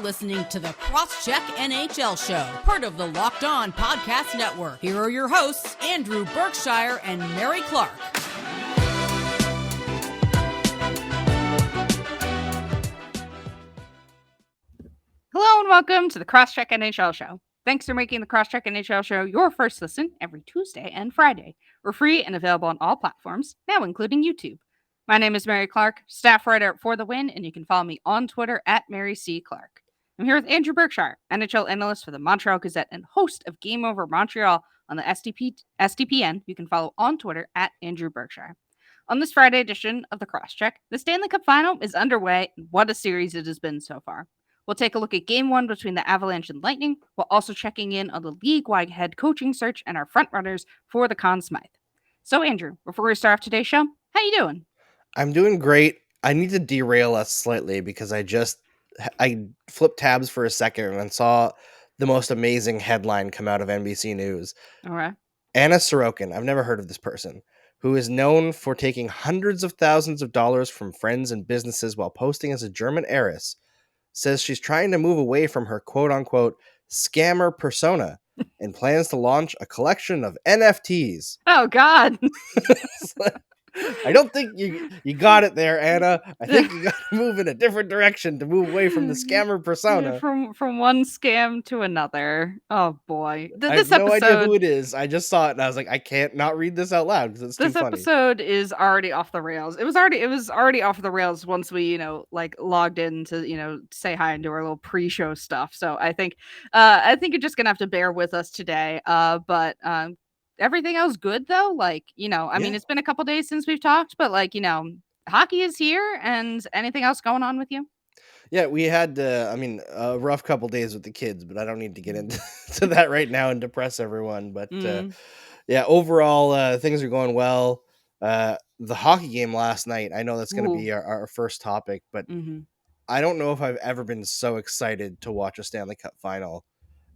listening to the Crosscheck NHL Show, part of the Locked On Podcast Network. Here are your hosts, Andrew Berkshire and Mary Clark. Hello and welcome to the Crosscheck NHL Show. Thanks for making the Crosscheck NHL Show your first listen every Tuesday and Friday. We're free and available on all platforms, now including YouTube. My name is Mary Clark, staff writer for The Win, and you can follow me on Twitter at Mary C. Clark. I'm here with Andrew Berkshire, NHL analyst for the Montreal Gazette and host of Game Over Montreal on the SDPN. You can follow on Twitter at Andrew Berkshire. On this Friday edition of the Crosscheck, the Stanley Cup Final is underway, and what a series it has been so far. We'll take a look at Game 1 between the Avalanche and Lightning, while also checking in on the league-wide head coaching search and our frontrunners for the Conn Smythe. So, Andrew, before we start off today's show, how you doing? I'm doing great. I need to derail us slightly because I flipped tabs for a second and saw the most amazing headline come out of NBC News. All right. Anna Sorokin, I've never heard of this person, who is known for taking hundreds of thousands of dollars from friends and businesses while posting as a German heiress, says she's trying to move away from her quote-unquote scammer persona and plans to launch a collection of NFTs. Oh, God. I don't think you got it there, Anna. I think you got to move in a different direction to move away from the scammer persona. From one scam to another. Oh, boy. I have no idea who it is. I just saw it and I was like, I can't not read this out loud because it's too funny. This episode is already off the rails. It was already off the rails once we, logged in to, say hi and do our little pre-show stuff. So I think you're just gonna have to bear with us today. But everything else good though. I mean, it's been a couple days since we've talked, but hockey is here. And anything else going on with you? Yeah, we had, a rough couple days with the kids, but I don't need to get into that right now and depress everyone. But overall, things are going well. The hockey game last night, I know that's going to be our first topic, but I don't know if I've ever been so excited to watch a Stanley Cup Final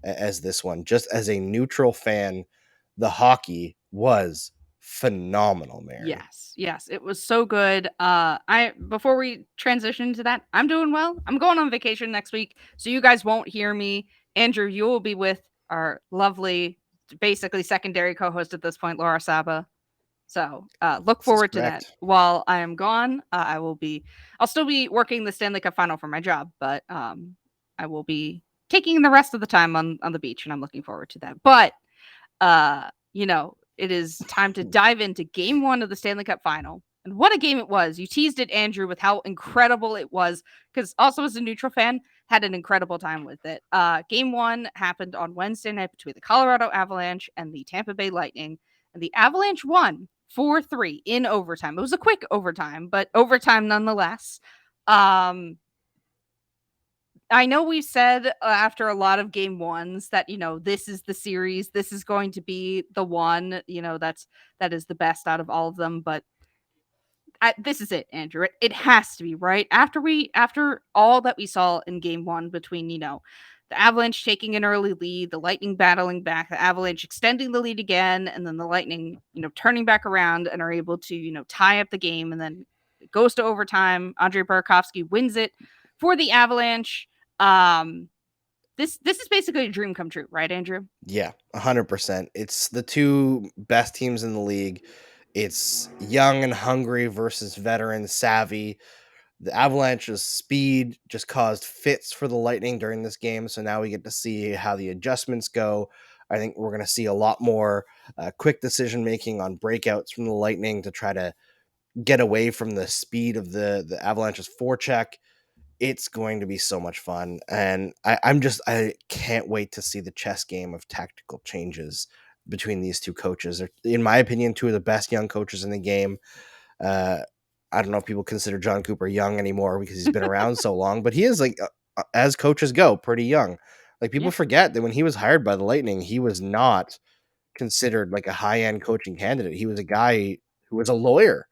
as this one. Just as a neutral fan, the hockey was phenomenal, Mary. Yes, it was so good. Before we transition to that, I'm doing well. I'm going on vacation next week, so you guys won't hear me. Andrew, you will be with our lovely, basically secondary co-host at this point, Laura Saba. So look forward to that. While I am gone, I'll still be working the Stanley Cup Final for my job, but I will be taking the rest of the time on the beach, and I'm looking forward to that. But it is time to dive into Game 1 of the Stanley Cup Final. And what a game it was. You teased it, Andrew, with how incredible it was, because also as a neutral fan, had an incredible time with it. Game 1 happened on Wednesday night between the Colorado Avalanche and the Tampa Bay Lightning. And the Avalanche won 4-3 in overtime. It was a quick overtime, but overtime nonetheless. I know we said after a lot of game ones that, this is the series. This is going to be the one, that is the best out of all of them. But this is it, Andrew. It has to be, right? After all that we saw in game 1 between, the Avalanche taking an early lead, the Lightning battling back, the Avalanche extending the lead again, and then the Lightning, turning back around and are able to, tie up the game. And then it goes to overtime. Andrei Burakovsky wins it for the Avalanche. This is basically a dream come true, right, Andrew? Yeah, 100%. It's the two best teams in the league. It's young and hungry versus veteran savvy. The Avalanche's speed just caused fits for the Lightning during this game, so now we get to see how the adjustments go. I think we're going to see a lot more quick decision-making on breakouts from the Lightning to try to get away from the speed of the Avalanche's forecheck. It's going to be so much fun, and I can't wait to see the chess game of tactical changes between these two coaches. They're, in my opinion, two of the best young coaches in the game. I don't know if people consider John Cooper young anymore because he's been around so long, but he is, as coaches go, pretty young. People forget that when he was hired by the Lightning, he was not considered like a high-end coaching candidate. He was a guy who was a lawyer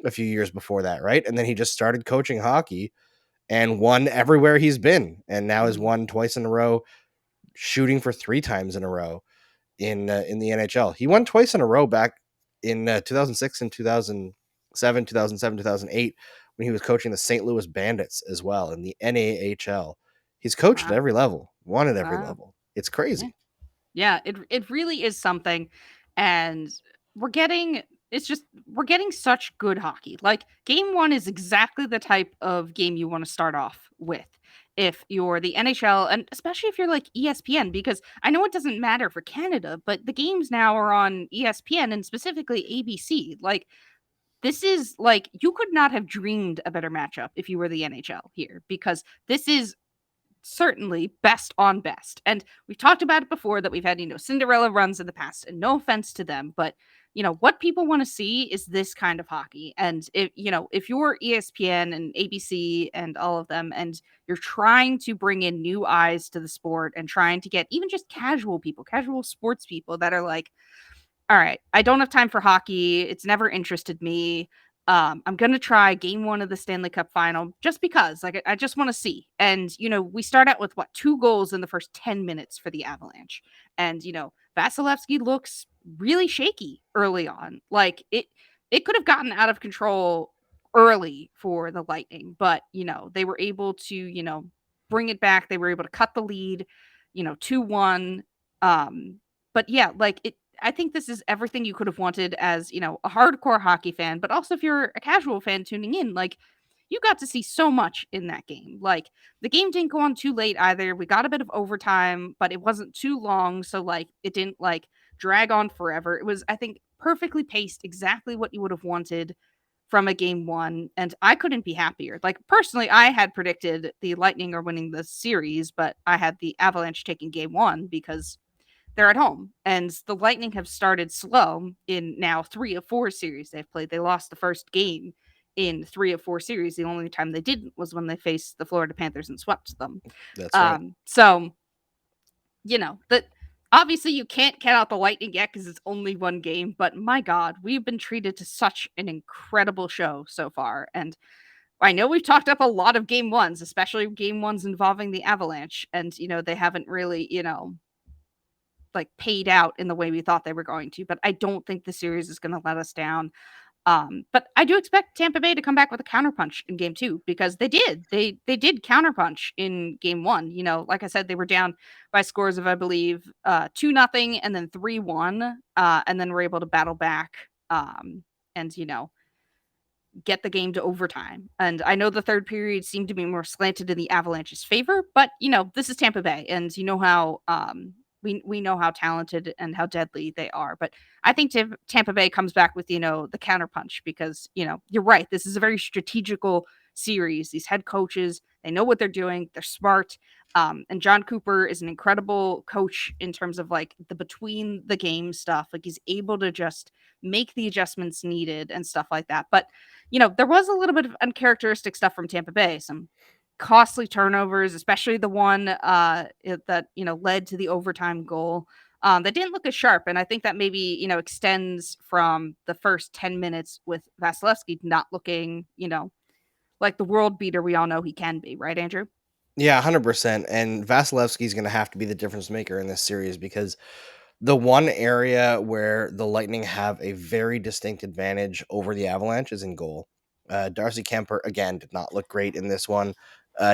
a few years before that, right? And then he just started coaching hockey and won everywhere he's been, and now has won twice in a row, shooting for 3 times in a row in the NHL. He won twice in a row back in 2006 and 2007, 2008, when he was coaching the St. Louis Bandits as well in the NAHL. He's coached at Wow. every level, won at every Wow. level. It's Yeah. crazy. Yeah, it really is something, and we're getting we're getting such good hockey. Like game 1 is exactly the type of game you want to start off with if you're the NHL, and especially if you're like ESPN, because I know it doesn't matter for Canada, but the games now are on ESPN and specifically ABC. Like this is like you could not have dreamed a better matchup if you were the NHL here, because this is certainly best on best. And we've talked about it before that we've had, Cinderella runs in the past, and no offense to them, but what people want to see is this kind of hockey. And if you're ESPN and ABC and all of them, and you're trying to bring in new eyes to the sport and trying to get even just casual people, casual sports people that are like, all right, I don't have time for hockey. It's never interested me. I'm gonna try game 1 of the Stanley Cup Final just because, like, I just want to see. And we start out with what 2 goals in the first 10 minutes for the Avalanche, and Vasilevsky looks really shaky early on. Like it could have gotten out of control early for the Lightning, but they were able to bring it back. They were able to cut the lead, 2-1. But yeah, like I think this is everything you could have wanted as, a hardcore hockey fan, but also if you're a casual fan tuning in, like you got to see so much in that game. Like the game didn't go on too late either. We got a bit of overtime, but it wasn't too long, so like it didn't like drag on forever. It was, I think, perfectly paced, exactly what you would have wanted from a game 1, and I couldn't be happier. Like personally, I had predicted the Lightning are winning the series, but I had the Avalanche taking game 1 because they're at home. And the Lightning have started slow in now 3 of 4 series they've played. They lost the first game in 3 of 4 series. The only time they didn't was when they faced the Florida Panthers and swept them. That's right. So, that obviously you can't count out the Lightning yet because it's only one game. But my God, we've been treated to such an incredible show so far. And I know we've talked up a lot of game 1s, especially game 1s involving the Avalanche. And, they haven't really, like paid out in the way we thought they were going to, but I don't think the series is going to let us down. But I do expect Tampa Bay to come back with a counterpunch in game 2 because they did. They did counterpunch in game 1. Like I said, they were down by scores of, I believe, 2-0 and then 3-1, and then were able to battle back, and get the game to overtime. And I know the third period seemed to be more slanted in the Avalanche's favor, but this is Tampa Bay, and you know how we know how talented and how deadly they are. But I think Tampa Bay comes back with the counterpunch because you're right. This is a very strategical series. These head coaches, they know what they're doing. They're smart. And John Cooper is an incredible coach in terms of like the between the game stuff. Like he's able to just make the adjustments needed and stuff like that. But there was a little bit of uncharacteristic stuff from Tampa Bay. Some costly turnovers, especially the one that led to the overtime goal. That didn't look as sharp, and I think that maybe extends from the first 10 minutes with Vasilevsky not looking like the world beater we all know he can be, right, Andrew? Yeah, 100%. And Vasilevsky is going to have to be the difference maker in this series because the one area where the Lightning have a very distinct advantage over the Avalanche is in goal. Darcy Kemper, again, did not look great in this one.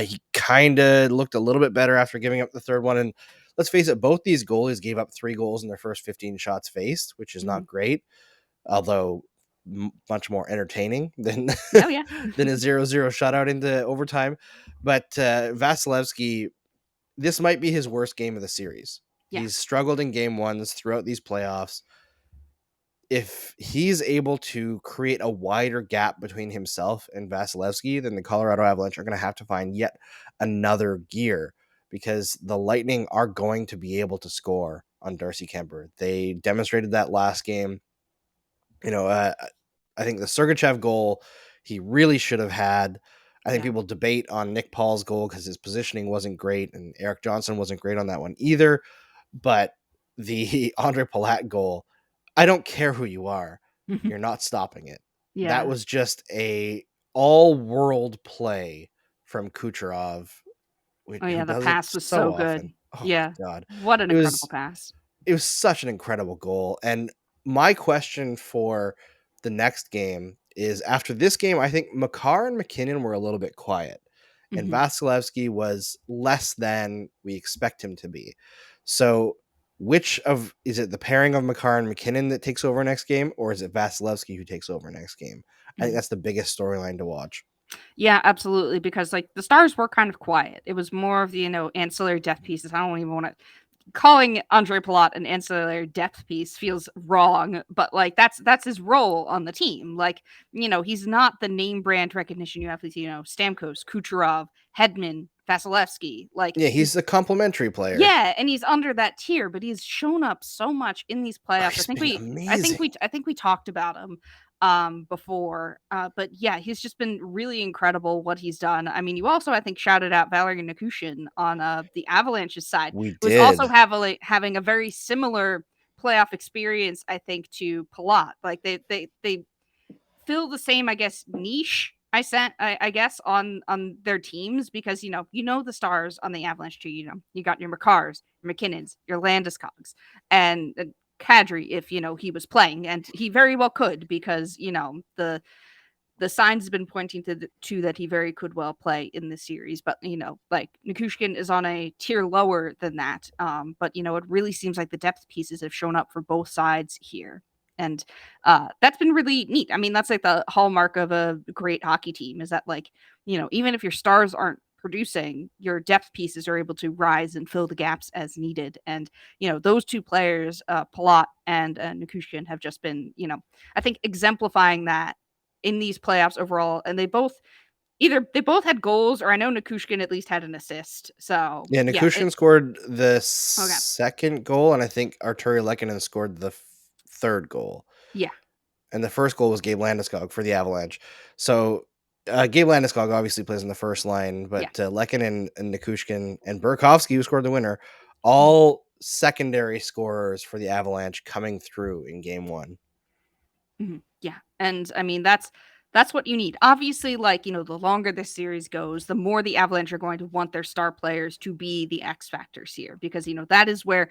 He kind of looked a little bit better after giving up the third one. And let's face it, both these goalies gave up 3 goals in their first 15 shots faced, which is not great, although much more entertaining than Oh yeah. than a 0-0 shutout into overtime. But Vasilevsky, this might be his worst game of the series. Yeah. He's struggled in game 1s throughout these playoffs. If he's able to create a wider gap between himself and Vasilevsky, then the Colorado Avalanche are going to have to find yet another gear because the Lightning are going to be able to score on Darcy Kemper. They demonstrated that last game. I think the Sergachev goal he really should have had. I think people debate on Nick Paul's goal because his positioning wasn't great, and Eric Johnson wasn't great on that one either. But the Andre Palat goal, I don't care who you are, you're not stopping it. Yeah. That was just a all-world play from Kucherov. Oh yeah, Who the does it pass was so so good. often. Oh Yeah. my God. What an It incredible was pass. it was such an incredible goal. And my question for the next game is after this game, I think Makar and McKinnon were a little bit quiet. and Mhm. Vasilevsky was less than we expect him to be. So, is it the pairing of Makar and McKinnon that takes over next game, or is it Vasilevsky who takes over next game? I think Mhm. that's the biggest storyline to watch. Yeah, absolutely, because, like, the Stars were kind of quiet. It was more of the, ancillary depth pieces. I don't even wanna calling Andre Palat an ancillary depth piece feels wrong, but, like, that's his role on the team. Like, he's not the name brand recognition you have with, Stamkos, Kucherov, Hedman, Vasilevsky. Like, Yeah, he's he's a complimentary player. yeah, and he's under that tier, but he's shown up so much in these Oh, playoffs. he's been amazing. I think we talked about him before. But yeah, he's just been really incredible what he's done. I mean, you also I think shouted out Valery Nikushin on the Avalanche's side, We who is also did. having a very similar playoff experience, I think, to Palat. Like they fill the same, I guess, niche I guess on their teams because the stars on the Avalanche too. You got your Makars, your McKinnons, your Landeskog's, and Kadri if he was playing, and he very well could because the signs have been pointing to that he very could well play in this series. But like Nikushkin is on a tier lower than that. But it really seems like the depth pieces have shown up for both sides here. And that's been really neat. I mean, that's like the hallmark of a great hockey team is that, like, even if your stars aren't producing, your depth pieces are able to rise and fill the gaps as needed. And, those two players, Palat and Nikushkin, have just been, I think, exemplifying that in these playoffs overall. And they both had goals, or I know Nikushkin at least had an assist. So Yeah, yeah, Nikushin scored the okay. second goal, and I think Arturi Lehkonen scored the third goal. Yeah. And the first goal was Gabe Landeskog for the Avalanche. So Gabe Landeskog obviously plays in the first line, Yeah. but Lehkonen and Nikushkin and Burakovsky, who scored the winner, Mhm. all secondary scorers for the Avalanche coming through in game one. Mhm. Yeah. And I mean, that's what you need. Obviously, like, the longer this series goes, the more the Avalanche are going to want their star players to be the X factors here because, that's where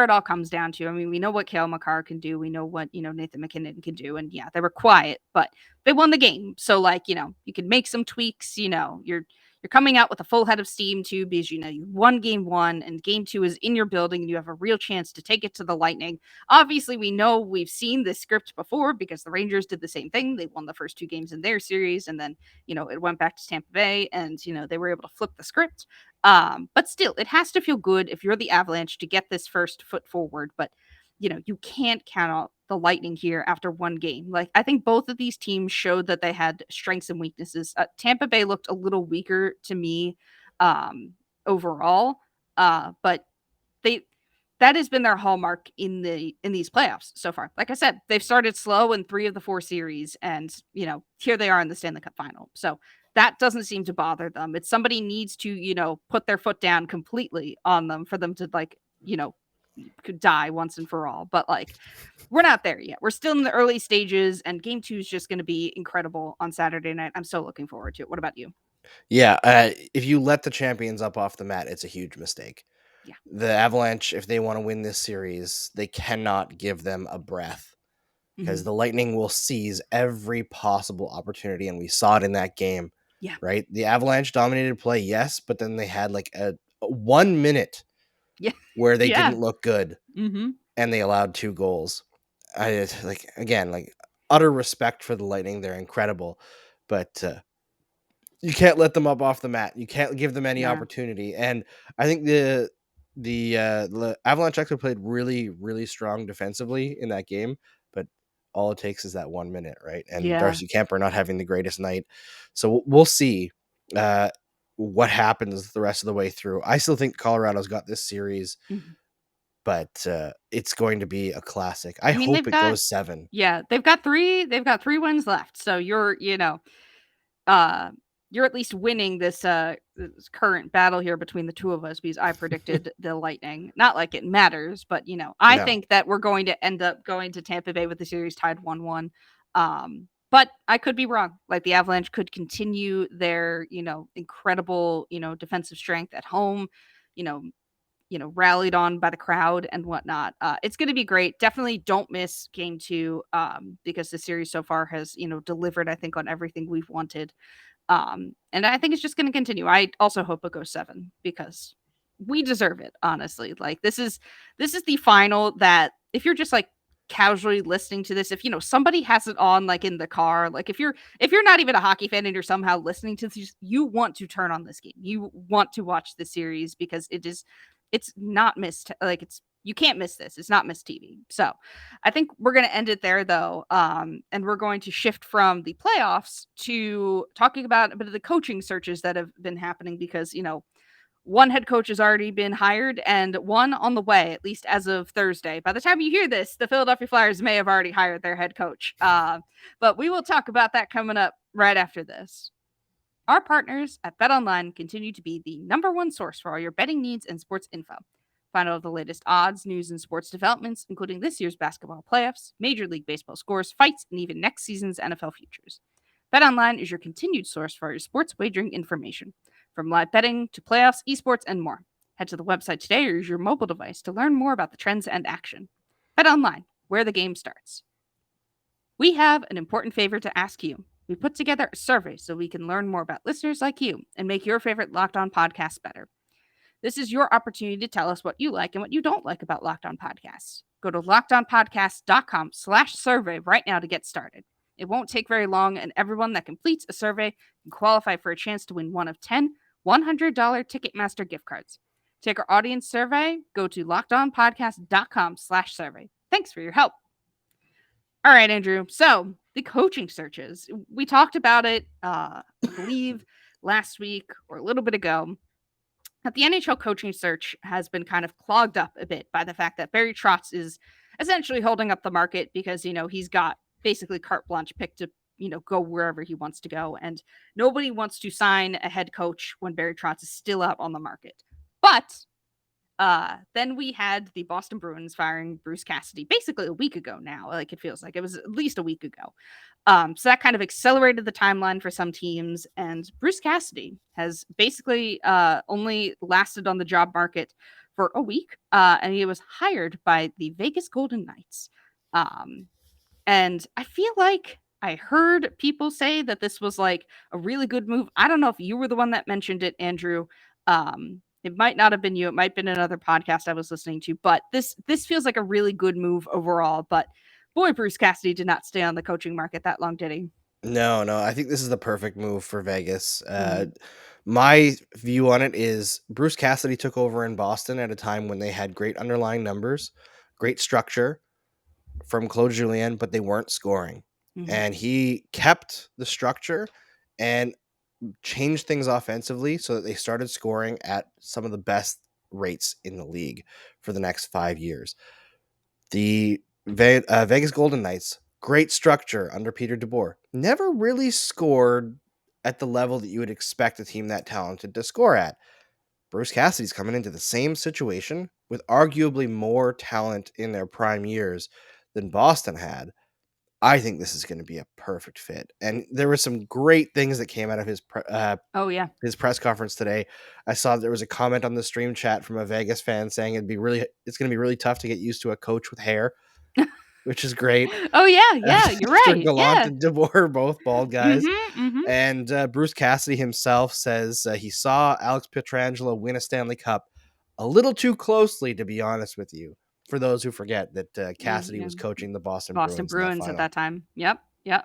it all comes down to. I mean, we know what Cale Makar can do. We know what, Nathan McKinnon can do. And yeah, they were quiet, but they won the game. So, like, you can make some tweaks, you're coming out with a full head of steam too because you won game 1 and game 2 is in your building and you have a real chance to take it to the Lightning. Obviously, we know we've seen this script before because the Rangers did the same thing. They won the first 2 games in their series, and then, it went back to Tampa Bay, and, they were able to flip the script. But still, it has to feel good if you're the Avalanche to get this first foot forward. But, you can't count out the Lightning here after one game. Like, I think both of these teams showed that they had strengths and weaknesses. Tampa Bay looked a little weaker to me overall, but they that has been their hallmark in these playoffs so far. Like I said, they've started slow in 3 of the 4 series and, here they are in the Stanley Cup Final. So that doesn't seem to bother them. It's somebody needs to, put their foot down completely on them for them to, like, could die once and for all. But, like, we're not there yet. We're still in the early stages, and game 2 is just going to be incredible on Saturday night. I'm so looking forward to it. What about you? Yeah, if you let the champions up off the mat, it's a huge mistake. Yeah. The Avalanche, if they want to win this series, they cannot give them a breath because Mhm. the Lightning will seize every possible opportunity, and we saw it in that game. Yeah. Right, the Avalanche dominated play, yes, but then they had like a 1 minute Yeah. where they Yeah. didn't look good, Mhm. and they allowed 2 goals. I like again, like utter respect for the Lightning; they're incredible, but you can't let them up off the mat. You can't give them any No. opportunity. And I think the Avalanche actually played really, really strong defensively in that game, but all it takes is that 1 minute, right? And Yeah. Darcy Kemper not having the greatest night. So we'll see uh, what happens the rest of the way through. I still think Colorado's got this series, Mhm. but it's going to be a classic. I I mean, hope it goes 7. they've got 3 wins left. So uh you're at least winning this current battle here between the two of us because I predicted the Lightning. Not like it matters, but I No. think that we're going to end up going to Tampa Bay with the series tied 1-1. But I could be wrong. Like the Avalanche could continue their, incredible, defensive strength at home, you know, rallied on by the crowd and whatnot. It's going to be great. Definitely don't miss game 2 because the series so far has, delivered, I think, on everything we've wanted. And I think it's just going to continue. I also hope it goes 7 because we deserve it, honestly. Like this is the final that if you're just like casually listening to this, if somebody has it on like in the car, like if you're not even a hockey fan and you're somehow listening to this, you want to turn on this game. You want to watch the series because it's not missed. Like you can't miss this. It's not missed TV. So I think we're going to end it there, though. And we're going to shift from the playoffs to talking about a bit of the coaching searches that have been happening because, one head coach has already been hired and one on the way, at least as of Thursday. By the time you hear this, the Philadelphia Flyers may have already hired their head coach. But we will talk about that coming up right after this. Our partners at BetOnline continue to be the #1 source for all your betting needs and sports info. Find all the latest odds, news, and sports developments, including this year's basketball playoffs, Major League Baseball scores, fights, and even next season's NFL futures. BetOnline is your continued source for your sports wagering information, from live betting to playoffs, esports, and more. Head to the website today or use your mobile device to learn more about the trends and action. BetOnline, where the game starts. We have an important favor to ask you. We put together a survey so we can learn more about listeners like you and make your favorite Locked On podcast better. This is your opportunity to tell us what you like and what you don't like about Locked On Podcasts. Go to lockedonpodcast.com/survey right now to get started. It won't take very long, and everyone that completes a survey can qualify for a chance to win one of 10 $100 Ticketmaster gift cards. Take our audience survey. Go to lockedonpodcast.com/survey. Thanks for your help. All right, Andrew. So the coaching searches, we talked about it, I believe last week or a little bit ago. That the NHL coaching search has been kind of clogged up a bit by the fact that Barry Trotz is essentially holding up the market because, he's got basically carte blanche pick to, go wherever he wants to go. And nobody wants to sign a head coach when Barry Trotz is still out on the market. But then we had the Boston Bruins firing Bruce Cassidy basically a week ago now. Like it feels like it was at least a week ago. So that kind of accelerated the timeline for some teams. And Bruce Cassidy has basically only lasted on the job market for a week. And he was hired by the Vegas Golden Knights. And I feel like I heard people say that this was like a really good move. I don't know if you were the one that mentioned it, Andrew. It might not have been you. It might have been another podcast I was listening to. But this feels like a really good move overall. But boy, Bruce Cassidy did not stay on the coaching market that long, did he? No, I think this is the perfect move for Vegas. My view on it is Bruce Cassidy took over in Boston at a time when they had great underlying numbers, great structure from Claude Julien, but they weren't scoring. And he kept the structure and changed things offensively so that they started scoring at some of the best rates in the league for the next 5 years. The Vegas Golden Knights, great structure under Peter DeBoer, never really scored at the level that you would expect a team that talented to score at. Bruce Cassidy's coming into the same situation with arguably more talent in their prime years than Boston had. I think this is going to be a perfect fit. And there were some great things that came out of his his press conference today. I saw there was a comment on the stream chat from a Vegas fan saying it's going to be really tough to get used to a coach with hair, which is great. Oh yeah, you're right. Gallant and DeBoer, both bald guys. And Bruce Cassidy himself says he saw Alex Pietrangelo win a Stanley Cup a little too closely, to be honest with you. For those who forget that Cassidy was coaching the Boston Bruins at that time. Yep. Yeah.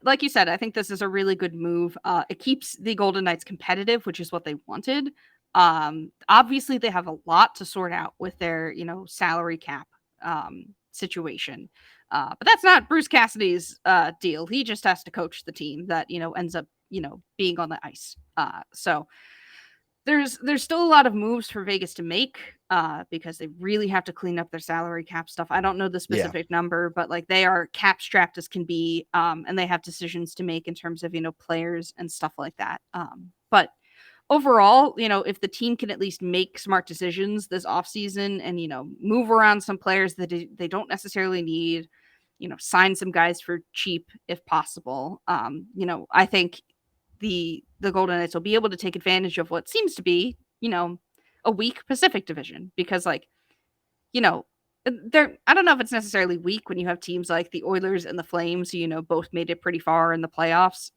Like you said, I think this is a really good move. It keeps the Golden Knights competitive, which is what they wanted. Obviously, they have a lot to sort out with their, salary cap situation. But that's not Bruce Cassidy's deal. He just has to coach the team that, ends up, being on the ice. So there's still a lot of moves for Vegas to make because they really have to clean up their salary cap stuff. I don't know the specific number, but like they are cap strapped as can be, and they have decisions to make in terms of players and stuff like that. But overall, if the team can at least make smart decisions this offseason and move around some players that they don't necessarily need, sign some guys for cheap if possible. I think the Golden Knights will be able to take advantage of what seems to be, a weak Pacific Division because I don't know if it's necessarily weak when you have teams like the Oilers and the Flames who, both made it pretty far in the playoffs.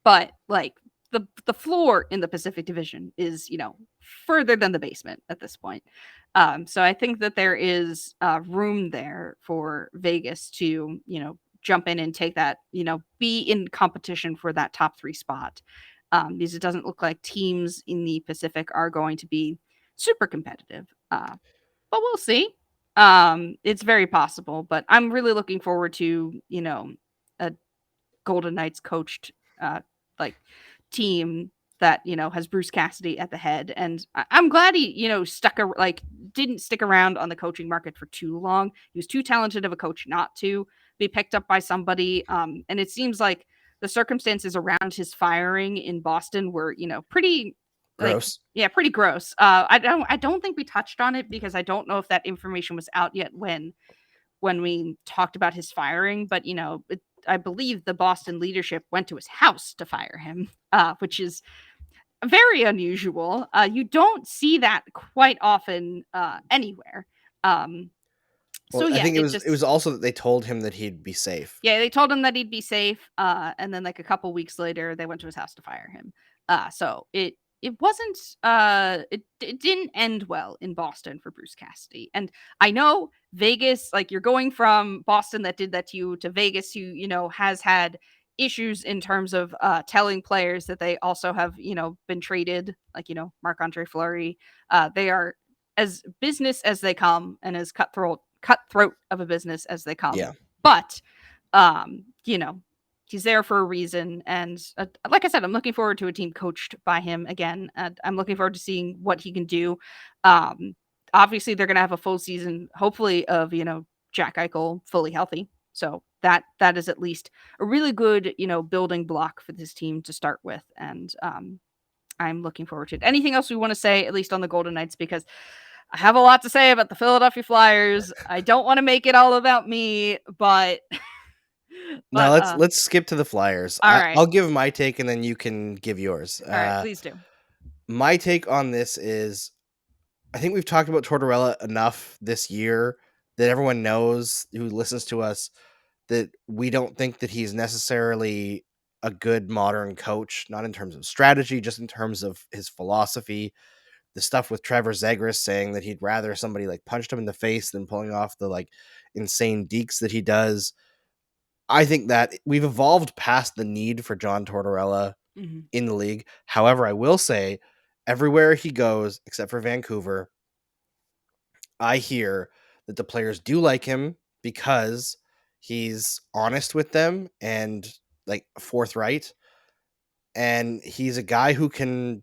but like the floor in the Pacific Division is, further than the basement at this point. So I think that there is room there for Vegas to, jump in and take that, be in competition for that top 3 spot. Because it doesn't look like teams in the Pacific are going to be super competitive. But we'll see. It's very possible, but I'm really looking forward to, a Golden Knights coached like team that, has Bruce Cassidy at the head. And I'm glad he, didn't stick around on the coaching market for too long. He was too talented of a coach not to be picked up by somebody. And it seems like the circumstances around his firing in Boston were, pretty Gross. pretty gross. I don't think we touched on it because I don't know if that information was out yet when we talked about his firing, but I believe the Boston leadership went to his house to fire him, which is very unusual. You don't see that quite often anywhere. Well, So I yeah, think it was also that they told him that he'd be safe. yeah, they told him that he'd be safe, and then like a couple weeks later, they went to his house to fire him. So it wasn't it didn't end well in Boston for Bruce Cassidy. And I know Vegas, like you're going from Boston that did that to you to Vegas, who has had issues in terms of telling players that they also have been traded, like Marc-Andre Fleury. They are as business as they come and as cutthroat of a business as they come. Yeah. But he's there for a reason. And like I said, I'm looking forward to a team coached by him again. I'm looking forward to seeing what he can do. Obviously, they're going to have a full season, hopefully, of, Jack Eichel fully healthy. So that is at least a really good, building block for this team to start with. And I'm looking forward to it. Anything else we want to say, at least on the Golden Knights? Because I have a lot to say about the Philadelphia Flyers. I don't want to make it all about me, but Now let's skip to the Flyers. all right. I'll give my take and then you can give yours. All right, please do. My take on this is, I think we've talked about Tortorella enough this year that everyone knows who listens to us that we don't think that he's necessarily a good modern coach, not in terms of strategy, just in terms of his philosophy. The stuff with Trevor Zegras saying that he'd rather somebody like punched him in the face than pulling off the like insane deeks that he does. I think that we've evolved past the need for John Tortorella in the league. However, I will say everywhere he goes, except for Vancouver, I hear that the players do like him because he's honest with them and like forthright. And he's a guy who can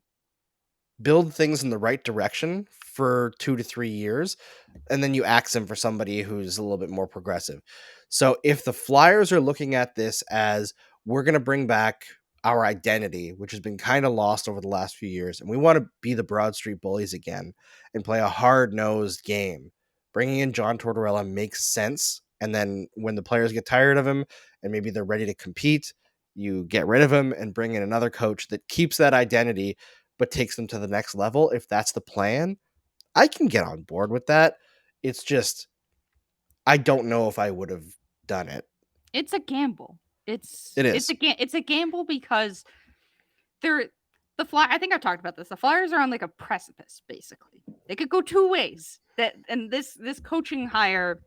build things in the right direction for 2 to 3 years, and then you axe him for somebody who's a little bit more progressive. So if the Flyers are looking at this as, we're going to bring back our identity, which has been kind of lost over the last few years, and we want to be the Broad Street Bullies again and play a hard-nosed game, bringing in John Tortorella makes sense. And then when the players get tired of him and maybe they're ready to compete, you get rid of him and bring in another coach that keeps that identity but takes them to the next level. If that's the plan, I can get on board with that. It's just, I don't know if I would have done it. It's a gamble. It is. It's a gamble because I think I've talked about this. The Flyers are on like a precipice, basically. They could go two ways. And this coaching hire,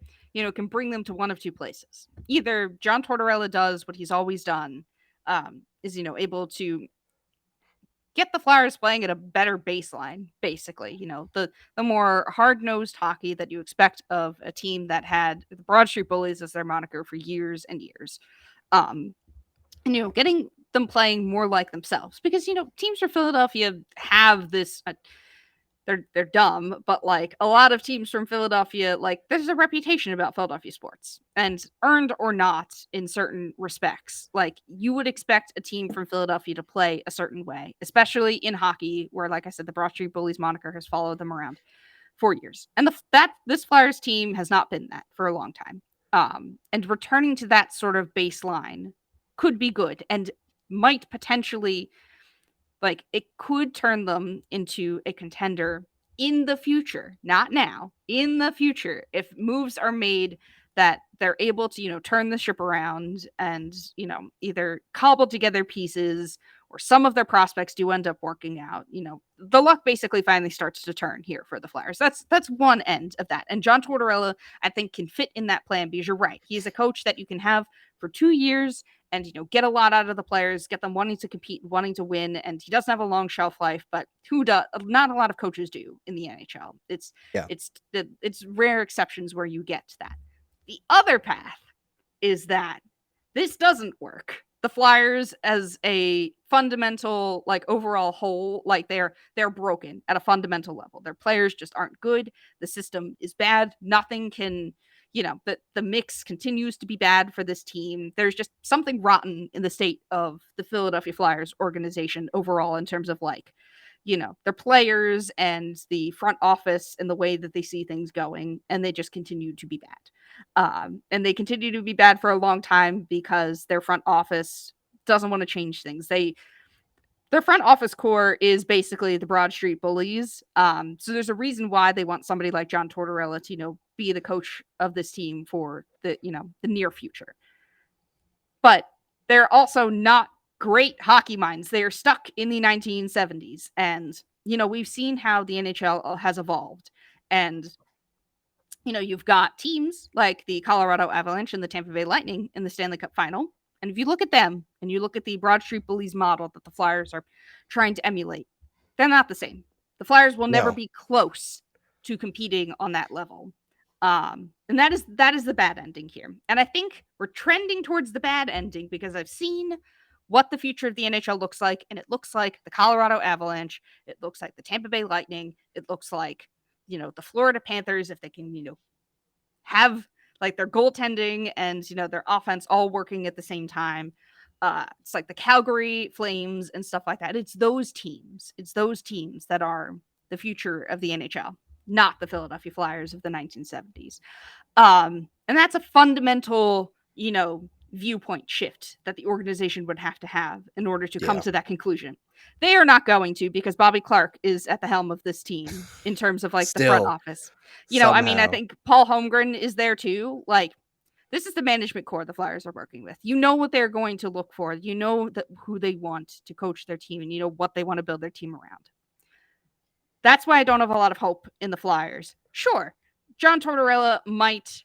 can bring them to one of two places. Either John Tortorella does what he's always done, is able to get the Flyers playing at a better baseline, basically. The more hard-nosed hockey that you expect of a team that had the Broad Street Bullies as their moniker for years and years. And getting them playing more like themselves, because teams from Philadelphia have this they're dumb, but like a lot of teams from Philadelphia, like there's a reputation about Philadelphia sports, and earned or not in certain respects. Like you would expect a team from Philadelphia to play a certain way, especially in hockey, where, like I said, the Broad Street Bullies moniker has followed them around for years. And this Flyers team has not been that for a long time. And returning to that sort of baseline could be good and might potentially, like, it could turn them into a contender in the future, not now, in the future, if moves are made that they're able to, turn the ship around and, either cobble together pieces, or some of their prospects do end up working out. The luck basically finally starts to turn here for the Flyers. That's one end of that. And John Tortorella, I think, can fit in that plan, because you're right. He's a coach that you can have for 2 years and, get a lot out of the players, get them wanting to compete, wanting to win. And he doesn't have a long shelf life, but who does? Not a lot of coaches do in the NHL. It's rare exceptions where you get that. The other path is that this doesn't work. The Flyers, as a fundamental, overall whole, they're broken at a fundamental level. Their players just aren't good. The system is bad. Nothing can, the mix continues to be bad for this team. There's just something rotten in the state of the Philadelphia Flyers organization overall, in terms of their players and the front office and the way that they see things going, and they just continue to be bad. And they continue to be bad for a long time because their front office doesn't want to change things. Their front office core is basically the Broad Street bullies. So there's a reason why they want somebody like John Tortorella to, be the coach of this team for the near future. But they're also not great hockey minds. They are stuck in the 1970s. And, we've seen how the NHL has evolved. And, you've got teams like the Colorado Avalanche and the Tampa Bay Lightning in the Stanley Cup Final. And if you look at them and you look at the Broad Street Bullies model that the Flyers are trying to emulate, they're not the same. The Flyers will never be close to competing on that level. And that is the bad ending here. And I think we're trending towards the bad ending because I've seen what the future of the NHL looks like. And it looks like the Colorado Avalanche. It looks like the Tampa Bay Lightning. It looks like, the Florida Panthers, if they can, have their goaltending and, their offense all working at the same time. It's like the Calgary Flames and stuff like that. It's those teams. It's those teams that are the future of the NHL, not the Philadelphia Flyers of the 1970s. And that's a fundamental, viewpoint shift that the organization would have in order to come to that conclusion. They are not going to, because Bobby Clark is at the helm of this team in terms of the front office. I think Paul Holmgren is there too. This is the management core the Flyers are working with. What they're going to look for. Who they want to coach their team, and what they want to build their team around. That's why I don't have a lot of hope in the Flyers. Sure, John Tortorella might,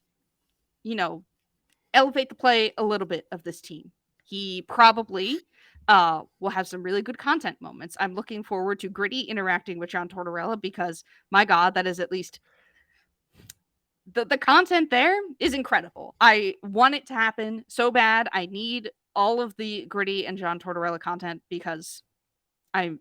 elevate the play a little bit of this team. He probably will have some really good content moments. I'm looking forward to Gritty interacting with John Tortorella, because, my God, that is at least... The content there is incredible. I want it to happen so bad. I need all of the Gritty and John Tortorella content, because I don't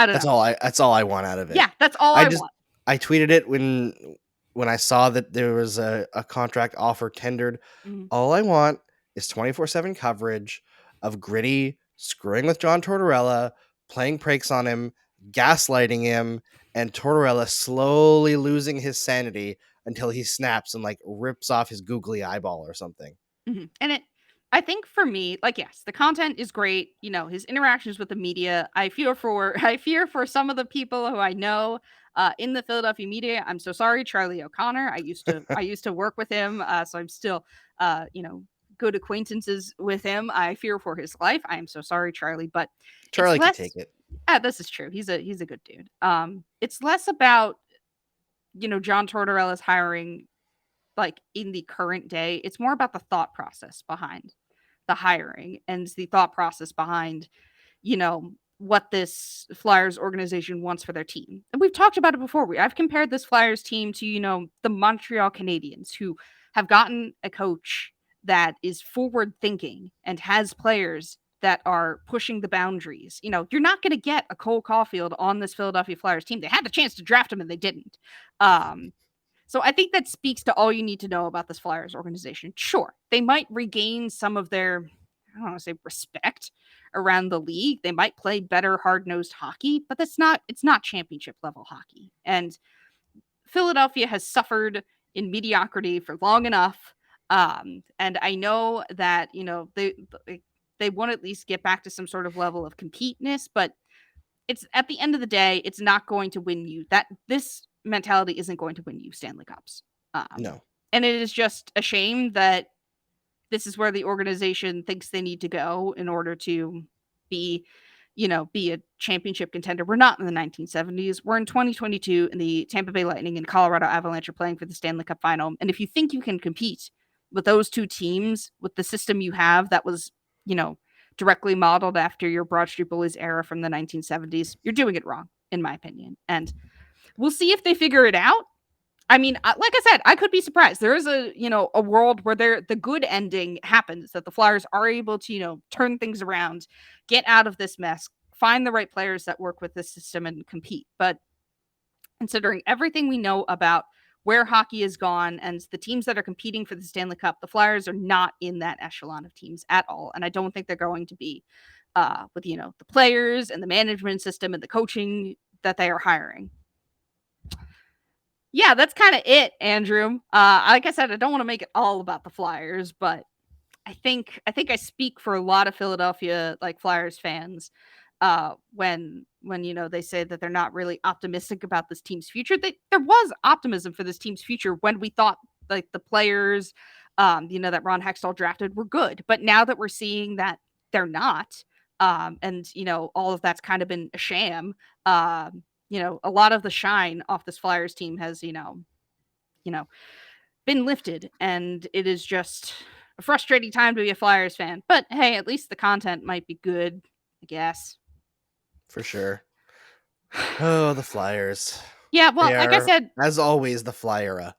know. That's all I want out of it. Yeah, that's all I want. I tweeted it when I saw that there was a contract offer tendered. Mm-hmm. All I want is 24/7 coverage of Gritty screwing with John Tortorella, playing pranks on him, gaslighting him, and Tortorella slowly losing his sanity until he snaps and rips off his googly eyeball or something. Mm-hmm. And I think for me, yes, the content is great. His interactions with the media. I fear for some of the people who I know in the Philadelphia media. I'm so sorry, Charlie O'Connor. I used to work with him, so I'm still good acquaintances with him. I fear for his life. I am so sorry, Charlie, but Charlie can take it. This is true. He's a good dude. It's less about John Tortorella's hiring in the current day. It's more about the thought process behind the hiring and the thought process behind what this Flyers organization wants for their team. And we've talked about it before. I've compared this Flyers team to the Montreal Canadiens, who have gotten a coach that is forward thinking and has players that are pushing the boundaries. You're not going to get a Cole Caulfield on this Philadelphia Flyers team. They had the chance to draft him and they didn't. So I think that speaks to all you need to know about this Flyers organization. Sure, they might regain some of their, I don't want to say respect around the league. They might play better hard-nosed hockey, but it's not championship level hockey. And Philadelphia has suffered in mediocrity for long enough. And I know that, they want to at least get back to some sort of level of competitiveness, but it's at the end of the day, it's not going to win you. This mentality isn't going to win you Stanley Cups. No. And it is just a shame that this is where the organization thinks they need to go in order to be a championship contender. We're not in the 1970s. We're in 2022, and the Tampa Bay Lightning and Colorado Avalanche are playing for the Stanley Cup Final. And if you think you can compete with those two teams with the system you have that was, directly modeled after your Broad Street Bullies era from the 1970s, you're doing it wrong, in my opinion. And we'll see if they figure it out. I mean, like I said, I could be surprised. There is a world where the good ending happens, that the Flyers are able to, turn things around, get out of this mess, find the right players that work with this system and compete. But considering everything we know about where hockey is gone and the teams that are competing for the Stanley Cup, the Flyers are not in that echelon of teams at all. And I don't think they're going to be with, the players and the management system and the coaching that they are hiring. Yeah, that's kind of it, Andrew. Like I said, I don't want to make it all about the Flyers, but I think I speak for a lot of Philadelphia Flyers fans when they say that they're not really optimistic about this team's future. There was optimism for this team's future when we thought the players that Ron Hextall drafted were good, but now that we're seeing that they're not, and all of that's kind of been a sham. A lot of the shine off this Flyers team has, been lifted, and it is just a frustrating time to be a Flyers fan. But hey, at least the content might be good, I guess. For sure. Oh, the Flyers. Yeah, well, like I said, as always, the Flyera.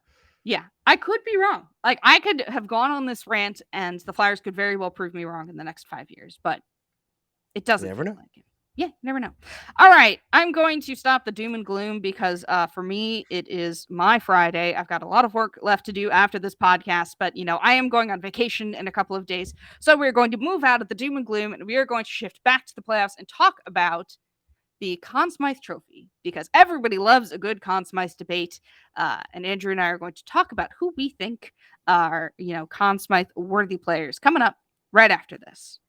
Yeah, I could be wrong. I could have gone on this rant, and the Flyers could very well prove me wrong in the next 5 years, but it doesn't. You never know. Like it. Yeah, never know. All right, I'm going to stop the doom and gloom because for me, it is my Friday. I've got a lot of work left to do after this podcast, but I am going on vacation in a couple of days. So we're going to move out of the doom and gloom, and we are going to shift back to the playoffs and talk about the Conn Smythe Trophy, because everybody loves a good Conn Smythe debate. And Andrew and I are going to talk about who we think are, Conn Smythe worthy players coming up right after this.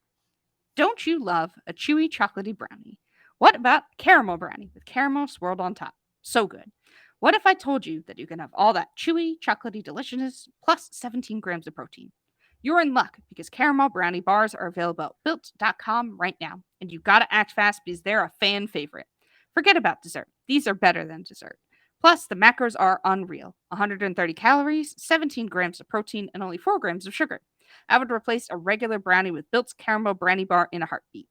Don't you love a chewy chocolatey brownie? What about caramel brownie with caramel swirled on top? So good. What if I told you that you can have all that chewy, chocolatey deliciousness plus 17 grams of protein? You're in luck because caramel brownie bars are available at built.com right now. And you gotta act fast because they're a fan favorite. Forget about dessert. These are better than dessert. Plus, the macros are unreal. 130 calories, 17 grams of protein, and only 4 grams of sugar. I would replace a regular brownie with Built's caramel brownie bar in a heartbeat.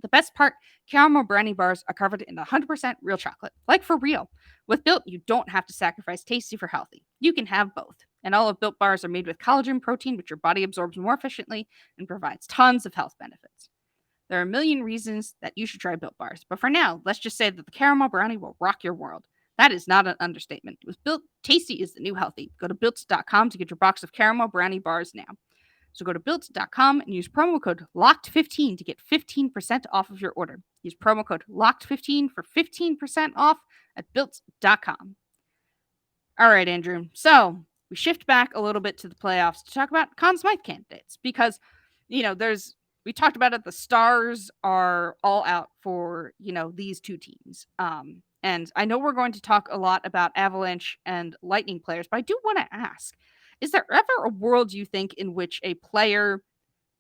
The best part, caramel brownie bars are covered in 100% real chocolate, like for real. With Built, you don't have to sacrifice tasty for healthy. You can have both. And all of Built bars are made with collagen protein, which your body absorbs more efficiently and provides tons of health benefits. There are a million reasons that you should try Built bars, but for now, let's just say that the caramel brownie will rock your world. That is not an understatement. With Built, tasty is the new healthy. Go to Built.com to get your box of caramel brownie bars now. So go to Built.com and use promo code LOCKED15 to get 15% off of your order. Use promo code LOCKED15 for 15% off at Built.com. All right, Andrew. So we shift back a little bit to the playoffs to talk about Conn Smythe candidates because, we talked about it. The Stars are all out for, these two teams. And I know we're going to talk a lot about Avalanche and Lightning players, but I do want to ask, is there ever a world you think in which a player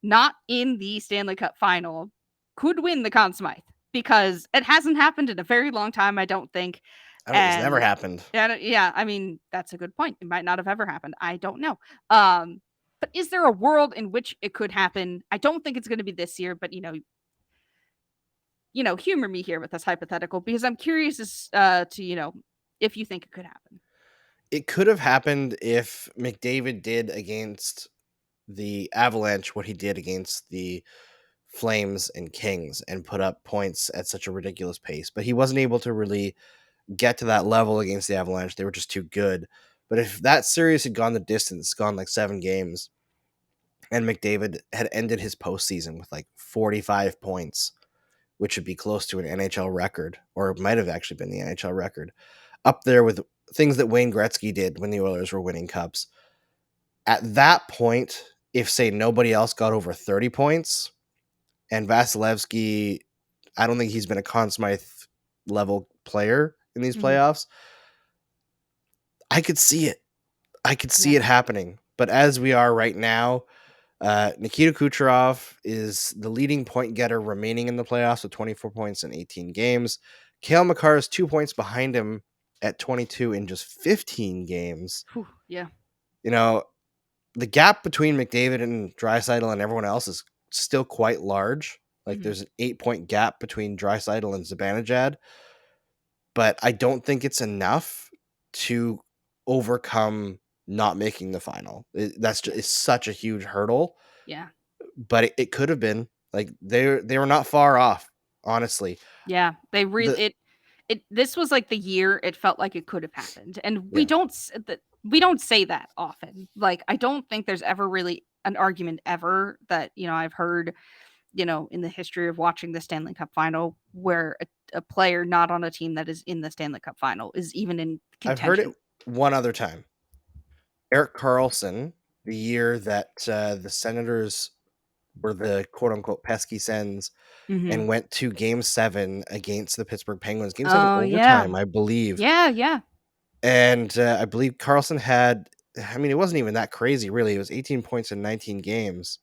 not in the Stanley Cup Final could win the Conn Smythe? Because it hasn't happened in a very long time, I don't think. It's never happened. Yeah, I mean, that's a good point. It might not have ever happened. I don't know. But is there a world in which it could happen? I don't think it's going to be this year, but humor me here with this hypothetical because I'm curious as to if you think it could happen. It could have happened if McDavid did against the Avalanche what he did against the Flames and Kings and put up points at such a ridiculous pace. But he wasn't able to really get to that level against the Avalanche. They were just too good. But if that series had gone the distance, gone 7 games, and McDavid had ended his postseason with 45 points, which would be close to an NHL record, or it might have actually been the NHL record, up there with things that Wayne Gretzky did when the Oilers were winning cups. At that point, if, say, nobody else got over 30 points, and Vasilevsky, I don't think he's been a Conn Smythe level player in these playoffs, I could see it. I could see Yeah. it happening. But as we are right now, Nikita Kucherov is the leading point getter remaining in the playoffs with 24 points in 18 games. Cale Makar is 2 points behind him at 22 in just 15 games. Whew, yeah. You know, the gap between McDavid and Draisaitl and everyone else is still quite large. Like Mhm. there's an 8-point gap between Draisaitl and Zibanejad, but I don't think it's enough to overcome not making the final. That's just it's such a huge hurdle, Yeah. but it could have been. Like they were not far off, honestly. Yeah. They The really it this was like the year it felt like it could have happened. And Yeah, we don't say that often. Like I don't think there's ever really an argument ever that, I've heard, in the history of watching the Stanley Cup final where a player not on a team that is in the Stanley Cup final is even in I've heard it contention. one other time. Erik Karlsson, the year that the Senators were the quote unquote pesky Sens Mhm. and went to game 7 against the Pittsburgh Penguins. Game 7 Oh, yeah. overtime, I believe. Yeah, yeah. And I believe Carlson had, I mean, it wasn't even that crazy, really. It was 18 points in 19 games,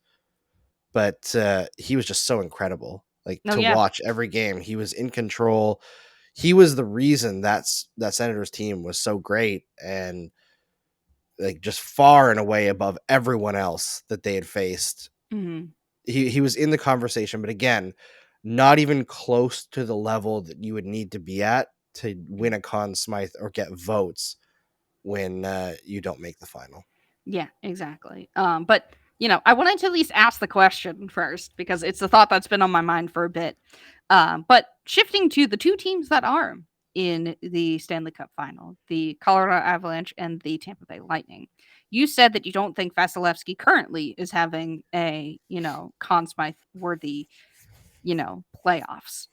but he was just so incredible. Like No, to yeah. watch every game, he was in control. He was the reason that Senators team was so great and like just far and away above everyone else that they had faced. Mhm. He was in the conversation, but again, not even close to the level that you would need to be at to win a Conn Smythe or get votes when you don't make the final. Yeah, exactly. But I wanted to at least ask the question first because it's a thought that's been on my mind for a bit. But shifting to the two teams that are in the Stanley Cup final, the Colorado Avalanche and the Tampa Bay Lightning. You said that you don't think Vasilevsky currently is having a, Conn Smythe worthy, playoffs.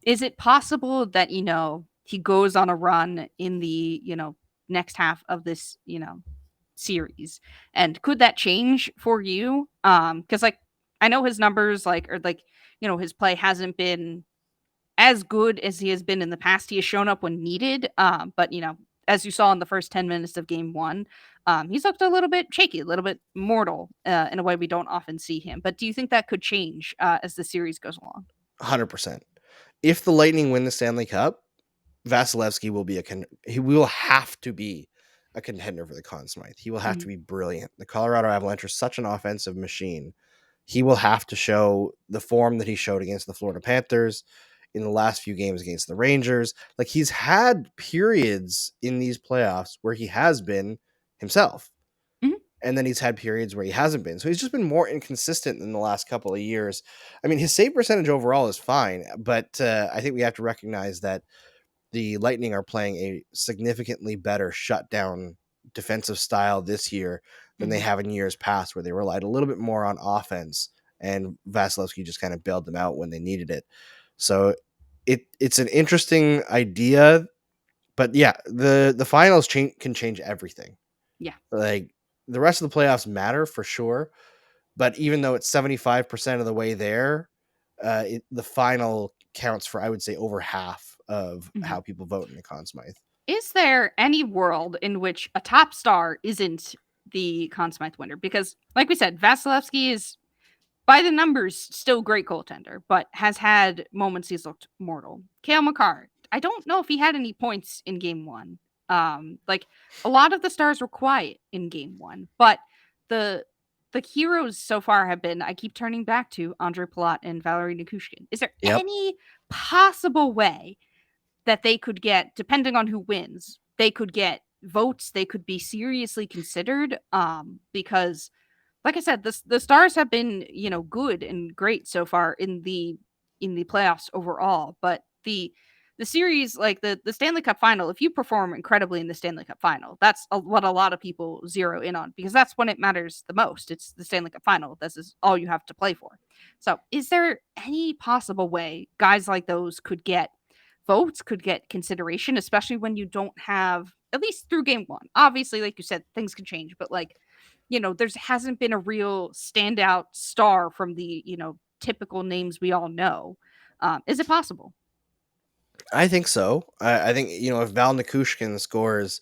Is it possible that, he goes on a run in the, next half of this, series? And could that change for you? Because like I know his numbers his play hasn't been as good as he has been in the past. He has shown up when needed. But as you saw in the first 10 minutes of game one, he's looked a little bit shaky, a little bit mortal in a way we don't often see him. But do you think that could change as the series goes along? 100%. If the Lightning win the Stanley Cup, Vasilevsky will be he will have to be a contender for the Conn Smythe. He will have to Mhm. be brilliant. The Colorado Avalanche are such an offensive machine. He will have to show the form that he showed against the Florida Panthers in the last few games against the Rangers. Like he's had periods in these playoffs where he has been himself. Mhm. And then he's had periods where he hasn't been. So he's just been more inconsistent in the last couple of years. I mean, his save percentage overall is fine, but I think we have to recognize that the Lightning are playing a significantly better shutdown defensive style this year than they Mhm. have in years past, where they relied a little bit more on offense, and Vasilevsky just kind of bailed them out when they needed it. So it's an interesting idea, but yeah, the finals can change everything. Yeah. Like the rest of the playoffs matter for sure, but even though it's 75% of the way there, the final counts for, I would say, over half of Mhm. how people vote in the Conn Smythe. Is there any world in which a top star isn't the Conn Smythe winner? Because, like we said, Vasilevsky is, by the numbers, still great goaltender, but has had moments he's looked mortal. Cale Makar, I don't know if he had any points in game one. Like a lot of the stars were quiet in game one, but the the heroes so far have been, I keep turning back to Andre Palat and Valerie Nikushkin. Is there Yep. any possible way that they could get, depending on who wins, they could get votes, they could be seriously considered? Because like I said, the Stars have been, good and great so far in the playoffs overall, but the series, like the Stanley Cup final, if you perform incredibly in the Stanley Cup final, that's what a lot of people zero in on because that's when it matters the most. It's the Stanley Cup final. This is all you have to play for. So, is there any possible way guys like those could get votes, could get consideration, especially when you don't have, at least through game one? Obviously, like you said, things can change, but like there's hasn't been a real standout star from the, typical names we all know. Is it possible? I think so. I think, if Val Nikushkin scores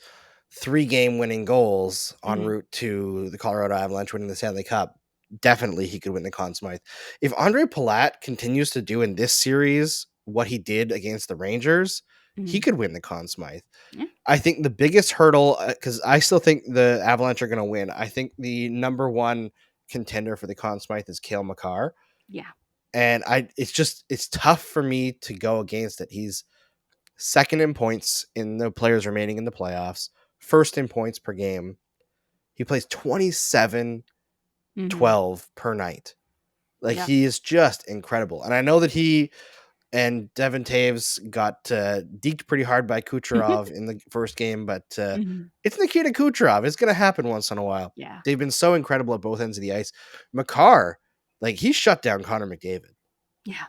3-game winning goals en Mhm. route to the Colorado Avalanche winning the Stanley Cup, definitely he could win the Conn Smythe. If Andre Palat continues to do in this series what he did against the Rangers, he Mhm. could win the Conn Smythe. Yeah. I think the biggest hurdle, because I still think the Avalanche are going to win. I think the number one contender for the Conn Smythe is Cale Makar. Yeah. And it's tough for me to go against it. He's second in points in the players remaining in the playoffs, first in points per game. He plays 27-12 Mhm. per night. Like, Yeah. he is just incredible. And I know that he and Devin Taves got deked pretty hard by Kucherov in the first game, but Mhm. it's Nikita Kucherov. It's going to happen once in a while. Yeah. They've been so incredible at both ends of the ice. Makar, like, he shut down Connor McDavid. Yeah.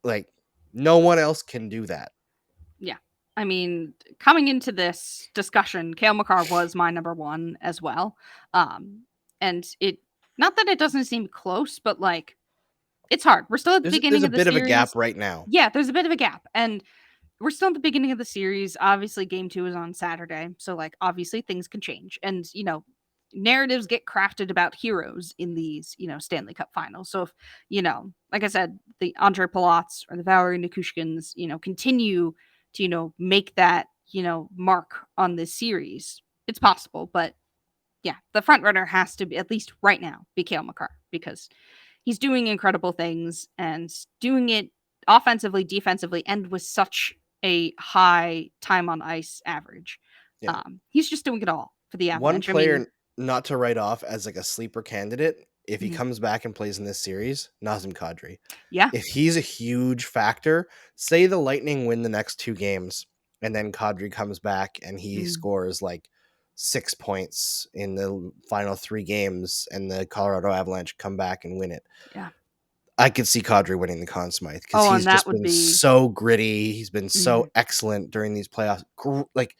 Like, no one else can do that. Yeah. I mean, coming into this discussion, Cale Makar was my number one as well. And it, not that it doesn't seem close, but like, it's hard. We're still at the There's beginning a of the bit of a series. gap right now. Yeah, there's a bit of a gap. And we're still at the beginning of the series. Obviously, game 2 is on Saturday. So, like, obviously things can change. And, narratives get crafted about heroes in these, Stanley Cup finals. So if, like I said, the Andre Palats or the Valerie Nikushkins, continue to, make that, mark on this series, it's possible. But yeah, the front runner has to be, at least right now, be Cale Makar, because he's doing incredible things and doing it offensively, defensively, and with such a high time on ice average. Yeah. He's just doing it all for the One Avalanche. I mean, player not to write off as like a sleeper candidate, if he mhm, comes back and plays in this series, Nazem Kadri. yeah, If he's a huge factor, say the Lightning win the next 2 games and then Kadri comes back and he mm, scores like 6 points in the final 3 games and the Colorado Avalanche come back and win it. yeah. I could see Kadri winning the Conn Smythe because Oh, he's and that just would been be, so gritty. He's been so mhm. excellent during these playoffs. Like,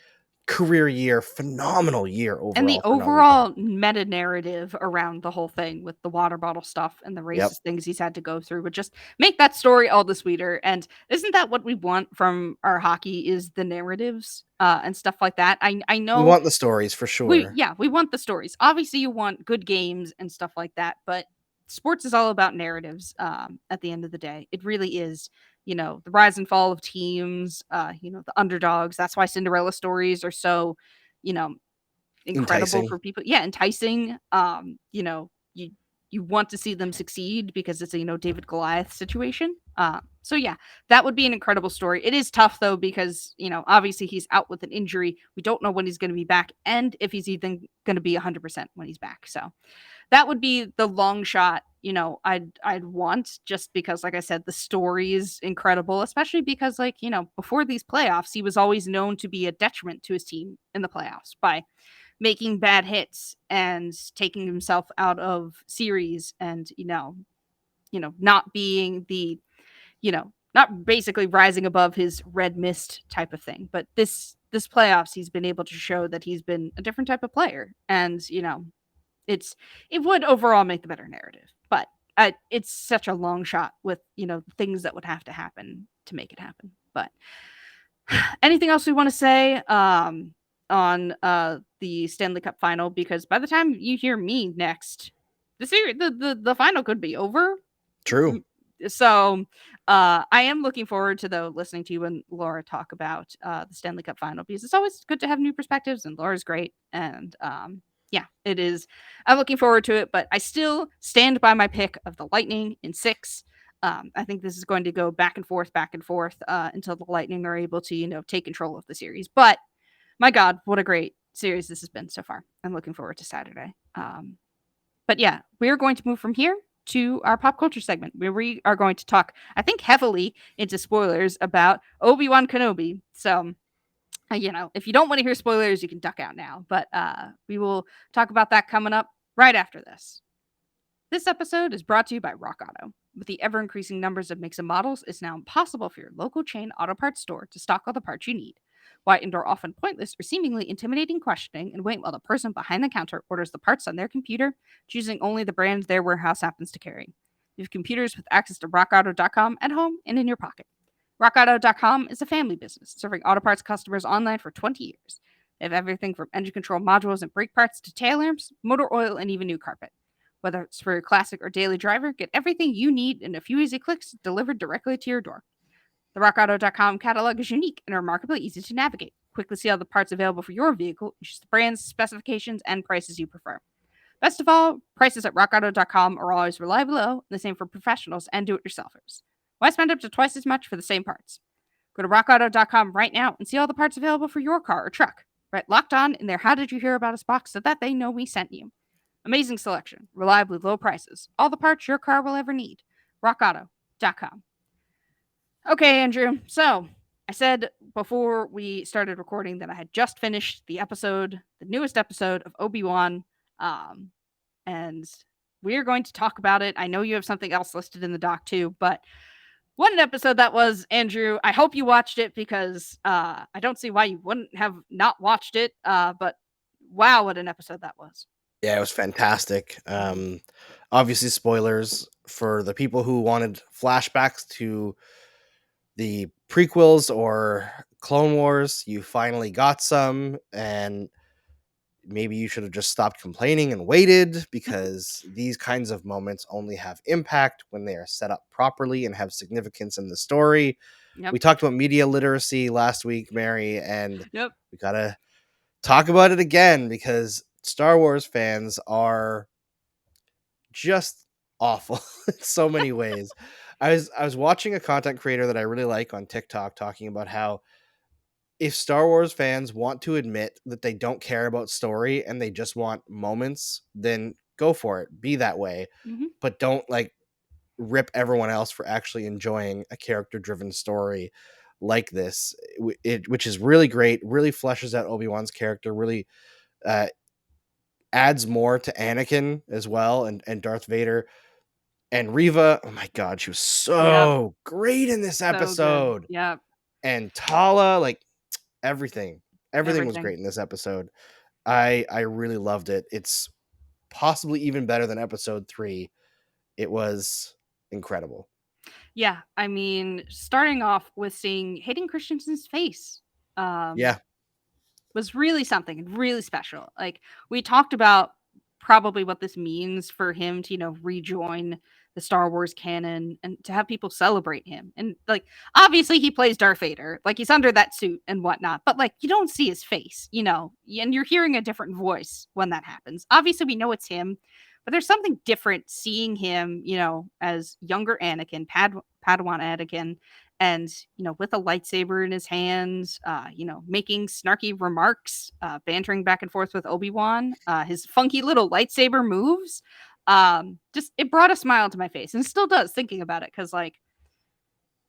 career year, phenomenal year And the overall for Nazem Kadri. overall meta narrative around the whole thing with the water bottle stuff and the Yep. racist things he's had to go through would just make that story all the sweeter. And isn't that what we want from our hockey, is the narratives and stuff like that? I We know want the stories for sure. we want the stories. Obviously, you want good games and stuff like that, but sports is all about narratives. At the end of the day, it really is. The rise and fall of teams. The underdogs. That's why Cinderella stories are so, you know, incredible Enticing. for people. Yeah, enticing. You want to see them succeed because it's a, David Goliath situation. So yeah, that would be an incredible story. It is tough though because, obviously he's out with an injury. We don't know when he's going to be back and if he's even going to be 100% when he's back. So that would be the long shot, I'd want, just because like I said, the story is incredible, especially because like, before these playoffs, he was always known to be a detriment to his team in the playoffs by making bad hits and taking himself out of series and not being the not basically rising above his red mist type of thing, but this playoffs he's been able to show that he's been a different type of player. And it would overall make the better narrative, but it's such a long shot with things that would have to happen to make it happen. But anything else we want to say on the Stanley Cup final? Because by the time you hear me next, the series, the final could be over. True. M- So I am looking forward to though listening to you and Laura talk about the Stanley Cup final, because it's always good to have new perspectives, and Laura's great. And yeah, it is. I'm looking forward to it, but I still stand by my pick of the Lightning in 6. I think this is going to go back and forth until the Lightning are able to, take control of the series. But my God, what a great series this has been so far. I'm looking forward to Saturday. But yeah, we're going to move from here to our pop culture segment, where we are going to talk, I think, heavily into spoilers about Obi-Wan Kenobi. So, if you don't want to hear spoilers, you can duck out now. But we will talk about that coming up right after this. This episode is brought to you by Rock Auto. With the ever-increasing numbers of makes and models, it's now impossible for your local chain auto parts store to stock all the parts you need. Why endure often pointless or seemingly intimidating questioning and wait while the person behind the counter orders the parts on their computer, choosing only the brand their warehouse happens to carry? You have computers with access to rockauto.com at home and in your pocket. RockAuto.com is a family business serving auto parts customers online for 20 years. They have everything from engine control modules and brake parts to tail lamps, motor oil, and even new carpet. Whether it's for your classic or daily driver, get everything you need in a few easy clicks delivered directly to your door. The RockAuto.com catalog is unique and remarkably easy to navigate. Quickly see all the parts available for your vehicle, choose the brands, specifications, and prices you prefer. Best of all, prices at RockAuto.com are always reliably low, and the same for professionals and do-it-yourselfers. Why spend up to twice as much for the same parts? Go to RockAuto.com right now and see all the parts available for your car or truck. Right, locked on in their How Did You Hear About Us box so that they know we sent you. Amazing selection, reliably low prices, all the parts your car will ever need. RockAuto.com. Okay, Andrew. So I said before we started recording that I had just finished the newest episode of Obi-Wan, and we're going to talk about it. I know you have something else listed in the doc too, but what an episode that was, Andrew. I hope you watched it because I don't see why you wouldn't have not watched it. But wow, what an episode that was. Yeah, it was fantastic. Obviously, spoilers for the people who wanted flashbacks to the prequels or Clone Wars. You finally got some, and maybe you should have just stopped complaining and waited, because these kinds of moments only have impact when they are set up properly and have significance in the story. Yep. We talked about media literacy last week, Mary, and Yep. we gotta talk about it again, because Star Wars fans are just awful in so many ways. I was watching a content creator that I really like on TikTok talking about how if Star Wars fans want to admit that they don't care about story and they just want moments, then go for it. Be that way. Mm-hmm. But don't like rip everyone else for actually enjoying a character-driven story like this, which is really great, really fleshes out Obi-Wan's character, really adds more to Anakin as well, and Darth Vader. And Reva, oh my God, she was so great in this episode. Yeah. And Tala, like everything was great in this episode. I really loved it. It's possibly even better than episode 3. It was incredible. Yeah, I mean, starting off with seeing Hayden Christensen's face, was really something and really special. Like, we talked about probably what this means for him to, rejoin the Star Wars canon and to have people celebrate him. And like, obviously he plays Darth Vader, like he's under that suit and whatnot, but like you don't see his face, and you're hearing a different voice when that happens. Obviously we know it's him, but there's something different seeing him, as younger Anakin, Padawan Anakin, and with a lightsaber in his hands, making snarky remarks, bantering back and forth with Obi-Wan, his funky little lightsaber moves, just it brought a smile to my face, and still does thinking about it, because like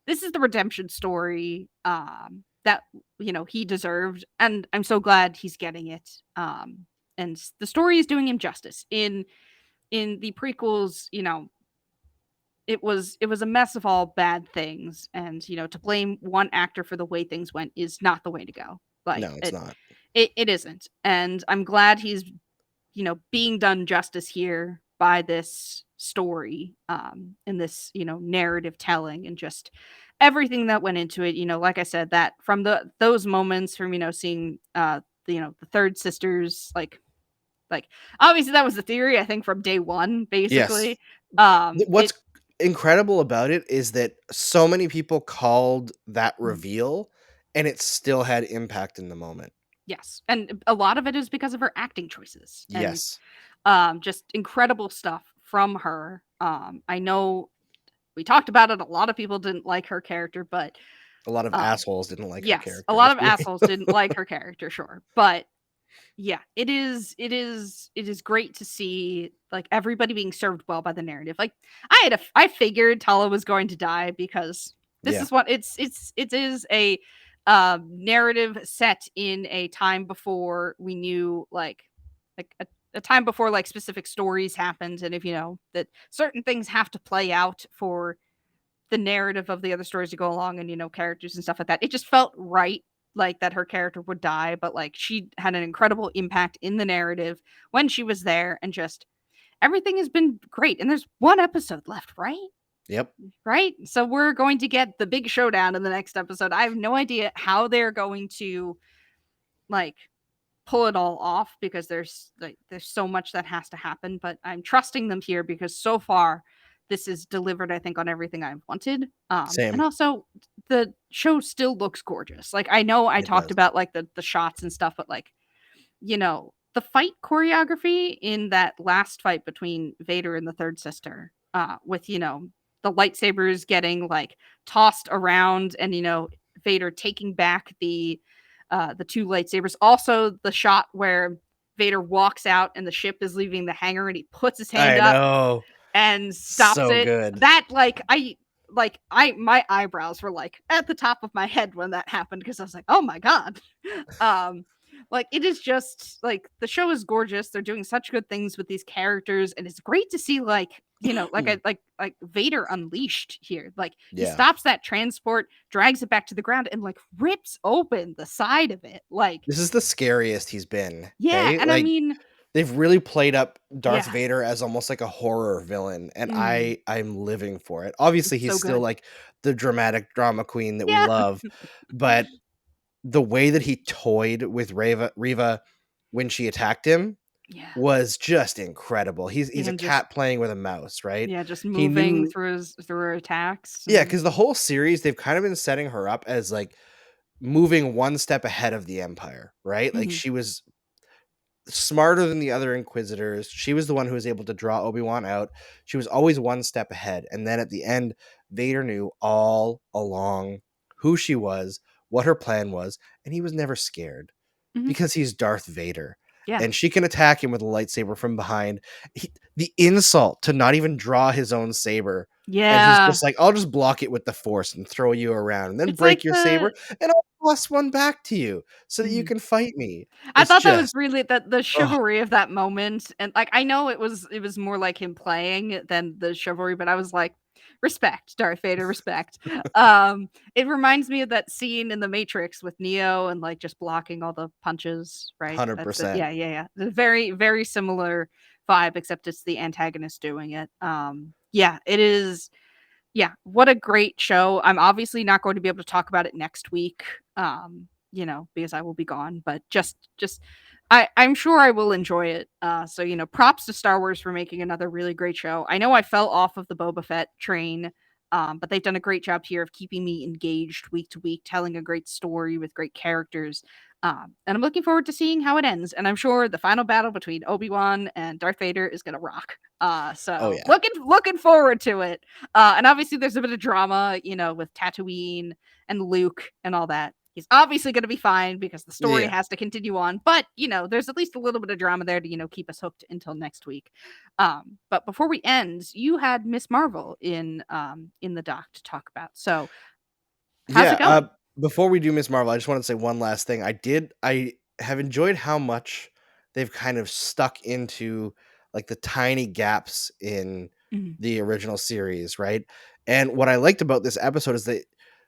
this is the redemption story that he deserved, and I'm so glad he's getting it. And the story is doing him justice. In the prequels, it was a mess of all bad things, and to blame one actor for the way things went is not the way to go. Like, no, it's not. It isn't, and I'm glad he's being done justice here by this story, in this narrative telling, and just everything that went into it. Like I said, that from those moments, from seeing the third sisters, like obviously that was the theory, I think, from day one, basically. Yes. What's incredible about it is that so many people called that reveal and it still had impact in the moment. Yes, and a lot of it is because of her acting choices. Yes. And just incredible stuff from her. I know we talked about it, a lot of people didn't like her character, but a lot of assholes didn't like her character. A lot of assholes didn't like her character, sure. But yeah, it is great to see like everybody being served well by the narrative. Like I figured Tala was going to die, because this is what it is a narrative set in a time before we knew like a time before like specific stories happened, and if that certain things have to play out for the narrative of the other stories to go along, and characters and stuff like that. It just felt right, like that her character would die, but like she had an incredible impact in the narrative when she was there, and just everything has been great. And there's one episode left, right? Yep. Right? So we're going to get the big showdown in the next episode. I have no idea how they're going to like pull it all off because there's so much that has to happen, but I'm trusting them here because so far this is delivered, I think, on everything I've wanted. And Same. also the show still looks gorgeous. Like, I know I It talked does. about like the shots and stuff, but like, the fight choreography in that last fight between Vader and the third sister, with, the lightsabers getting like tossed around and, Vader taking back the two lightsabers. Also the shot where Vader walks out and the ship is leaving the hangar and he puts his hand I up know. and stops So it. good. That my eyebrows were like at the top of my head when that happened because I was like, oh my god. um like, it is just like the show is gorgeous. They're doing such good things with these characters, and it's great to see like Vader unleashed here. Like, he Yeah. stops that transport, drags it back to the ground, and like rips open the side of it. Like, This is the scariest he's been. yeah, Okay. and I Like, mean, they've really played up Darth yeah, Vader as almost like a horror villain, and mm, I'm living for it. Obviously, it's he's so still good. like the dramatic drama queen that we Yeah, love, but the way that he toyed with Riva when she attacked him yeah, was just incredible. see He's a him just cat playing with a mouse, right? just He moving knew, through her attacks. yeah, And because the whole series they've kind of been setting her up as like moving one step ahead of the Empire, right? Like, mhm, she was smarter than the other Inquisitors. She was the one who was able to draw Obi-Wan out. She was always one step ahead. And then at the end, Vader knew all along who she was, what her plan was, and he was never scared mhm, because he's Darth Vader. yeah, And she can attack him with a lightsaber from behind. The insult to not even draw his own saber. And he's yeah. just like, I'll just block it with the Force and throw you around and then It's like break your saber the and I'll toss one back to you so that you mhm. can fight me. I It's thought that was just, really the oh, chivalry of that moment, and, like, I know it was more like him playing than the chivalry, but I was like, "Respect, Darth Vader, respect." It reminds me of that scene in The Matrix with Neo and, like, just blocking all the punches, right? That's it. 100%. Yeah, yeah, yeah. The very, very similar vibe, except it's the antagonist doing it. Yeah, it is. Yeah, what a great show. I'm obviously not going to be able to talk about it next week, because I will be gone, but just I'm sure I will enjoy it. So, props to Star Wars for making another really great show. I know I fell off of the Boba Fett train, but they've done a great job here of keeping me engaged week to week, telling a great story with great characters. And I'm looking forward to seeing how it ends. And I'm sure the final battle between Obi-Wan and Darth Vader is gonna rock. Oh, So yeah. looking forward to it. And obviously there's a bit of drama, with Tatooine and Luke and all that. He's obviously going to be fine because the story Yeah. has to continue on, but there's at least a little bit of drama there to keep us hooked until next week. But before we end, you had Miss Marvel in the doc to talk about. So how's Yeah, it going? before we do Miss Marvel, I just wanted to say one last thing. I have enjoyed how much they've kind of stuck into, like, the tiny gaps in Mhm, the original series, right? And what I liked about this episode is they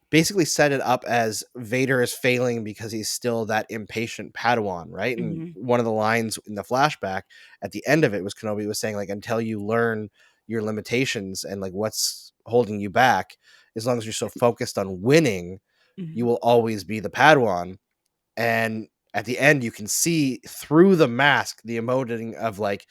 basically set it up as Vader is failing because he's still that impatient Padawan, right? And mhm, one of the lines in the flashback at the end of it was Kenobi was saying, like, until you learn your limitations and, like, what's holding you back, as long as you're so focused on winning, you mhm. will always be the Padawan. And at the end, you can see through the mask the emoting of, like,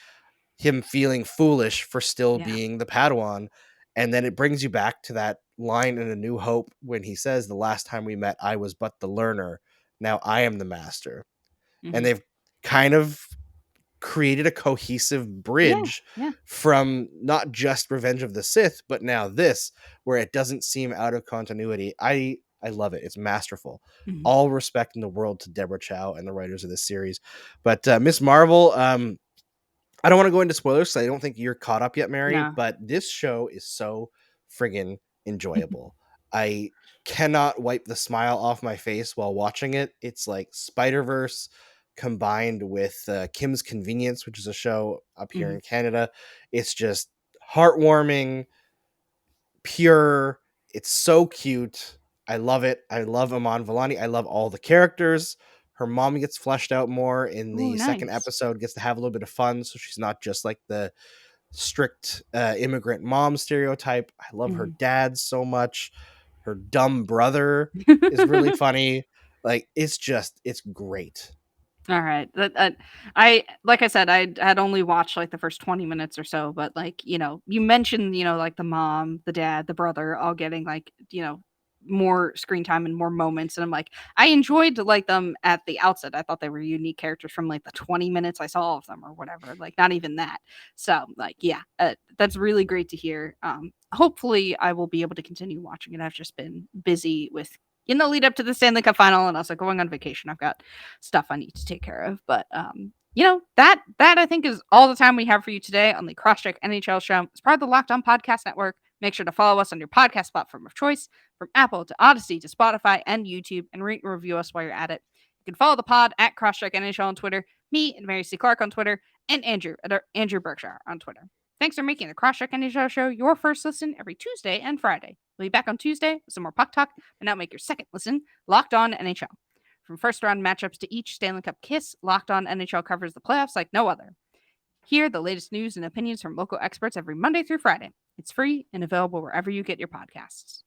him feeling foolish for still Yeah. being the Padawan. And then it brings you back to that line in A New Hope when he says, the last time we met, I was but the learner. Now I am the master. And Mhm. they've kind of created a cohesive Yeah. bridge Yeah. from not just Revenge of the Sith, but now this, where it doesn't seem out of continuity. I love it. It's masterful. Mhm. All respect in the world to Deborah Chow and the writers of this series. But Miss Marvel, I don't want to go into spoilers because I don't think you're caught up yet, Mary, No. but this show is so friggin' enjoyable. I cannot wipe the smile off my face while watching it. It's like Spider-Verse combined with Kim's Convenience, which is a show up here Mhm. in Canada. It's just heartwarming, pure. It's so cute. I love it. I love Amon Vellani. I love all the characters. Her mom gets fleshed out more in Ooh, the second nice. episode, gets to have a little bit of fun. So she's not just like the strict immigrant mom stereotype. I love her Mhm. dad so much. Her dumb brother is really funny. Like, it's great. All right. I like I said, I had only watched like the first 20 minutes or so, but like, you mentioned, like the mom, the dad, the brother all getting like, more screen time and more moments. And I'm like, I enjoyed like them at the outset. I thought they were unique characters from like the 20 minutes I saw of them or whatever, like not even that. So like, yeah, that's really great to hear. Hopefully I will be able to continue watching it. I've just been busy with lead up to the Stanley Cup final and also going on vacation. I've got stuff I need to take care of. But that I think is all the time we have for you today on the Crosscheck NHL show. It's part of the Locked On Podcast Network. Make sure to follow us on your podcast platform of choice, from Apple to Odyssey to Spotify and YouTube, and rate and review us while you're at it. You can follow the pod at Crosscheck NHL on Twitter, me and Mary C. Clark on Twitter, and Andrew at Andrew Berkshire on Twitter. Thanks for making the Crosscheck NHL show your first listen every Tuesday and Friday. We'll be back on Tuesday with some more puck talk, and now make your second listen Locked On NHL. From first-round matchups to each Stanley Cup kiss, Locked On NHL covers the playoffs like no other. Hear the latest news and opinions from local experts every Monday through Friday. It's free and available wherever you get your podcasts.